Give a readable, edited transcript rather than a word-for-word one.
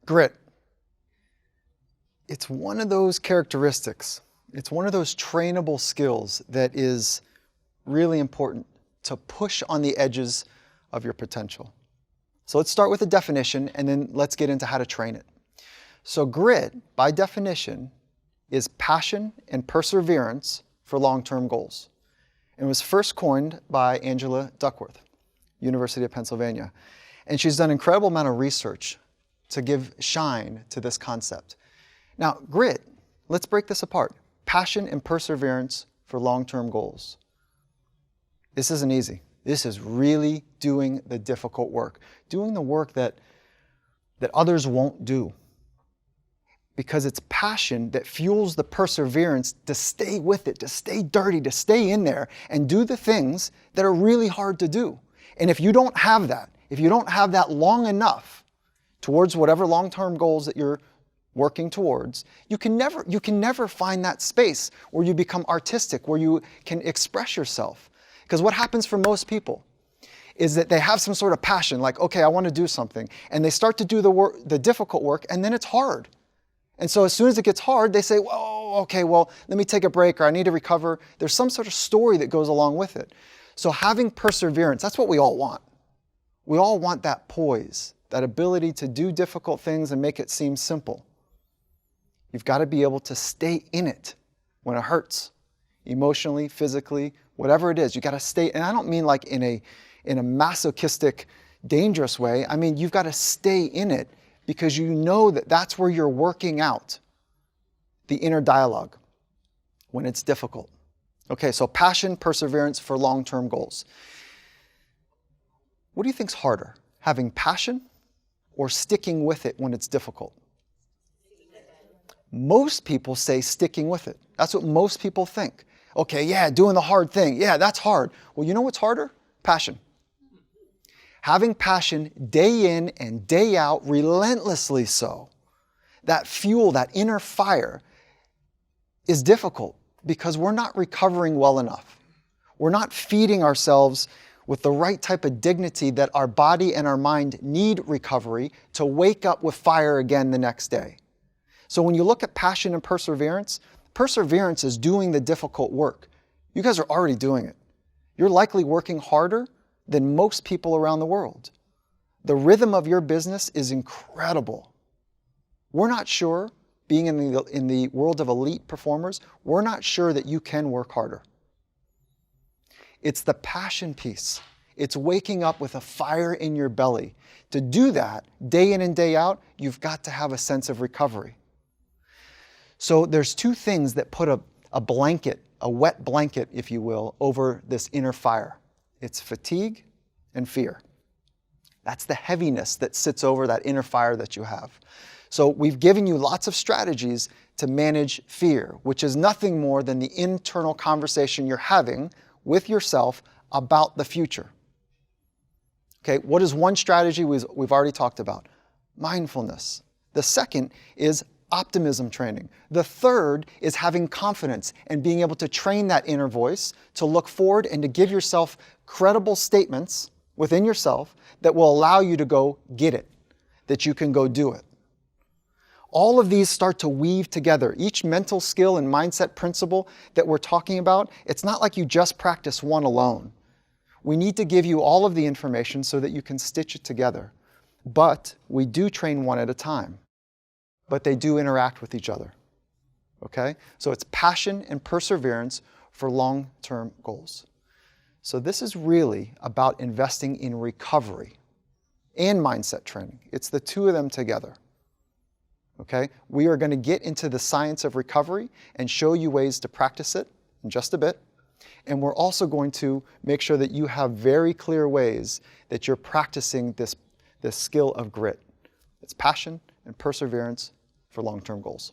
Grit. It's one of those characteristics. It's one of those trainable skills that is really important to push on the edges of your potential. So let's start with a definition and then let's get into how to train it. So grit, by definition, is passion and perseverance for long-term goals. It was first coined by Angela Duckworth, University of Pennsylvania. And she's done an incredible amount of research to give shine to this concept. Now, grit, let's break this apart. Passion and perseverance for long-term goals. This isn't easy. This is really doing the difficult work, doing the work that others won't do. Because it's passion that fuels the perseverance to stay with it, to stay dirty, to stay in there and do the things that are really hard to do. And if you don't have that, if you don't have that long enough towards whatever long-term goals that you're working towards, you can never find that space where you become artistic, where you can express yourself. Because what happens for most people is that they have some sort of passion, like, okay, I want to do something, and they start to do the difficult work, and then it's hard. And so as soon as it gets hard, they say, whoa, okay, well, let me take a break, or I need to recover. There's some sort of story that goes along with it. So having perseverance, that's what we all want. We all want that poise, that ability to do difficult things and make it seem simple. You've got to be able to stay in it when it hurts, emotionally, physically, whatever it is. You've got to stay, and I don't mean like in a masochistic, dangerous way. I mean, you've got to stay in it because you know that that's where you're working out the inner dialogue when it's difficult. Okay, so passion, perseverance for long-term goals. What do you think's harder, having passion or sticking with it when it's difficult? Most people say sticking with it. That's what most people think. Okay, yeah, doing the hard thing. Yeah, that's hard. Well, you know what's harder? Passion. Having passion day in and day out, relentlessly so, that fuel, that inner fire is difficult because we're not recovering well enough. We're not feeding ourselves with the right type of dignity that our body and our mind need recovery to wake up with fire again the next day. So when you look at passion and perseverance, perseverance is doing the difficult work. You guys are already doing it. You're likely working harder than most people around the world. The rhythm of your business is incredible. We're not sure, being in the world of elite performers, we're not sure that you can work harder. It's the passion piece. It's waking up with a fire in your belly. To do that, day in and day out, you've got to have a sense of recovery. So there's two things that put a blanket, a wet blanket, if you will, over this inner fire. It's fatigue and fear. That's the heaviness that sits over that inner fire that you have. So we've given you lots of strategies to manage fear, which is nothing more than the internal conversation you're having with yourself about the future. Okay, what is one strategy we've already talked about? Mindfulness. The second is optimism training. The third is having confidence and being able to train that inner voice to look forward and to give yourself credible statements within yourself that will allow you to go get it, that you can go do it. All of these start to weave together. Each mental skill and mindset principle that we're talking about, it's not like you just practice one alone. We need to give you all of the information so that you can stitch it together. But we do train one at a time. But they do interact with each other. Okay? So it's passion and perseverance for long-term goals. So this is really about investing in recovery and mindset training. It's the two of them together. Okay? We are going to get into the science of recovery and show you ways to practice it in just a bit. And we're also going to make sure that you have very clear ways that you're practicing this skill of grit. It's passion and perseverance for long-term goals.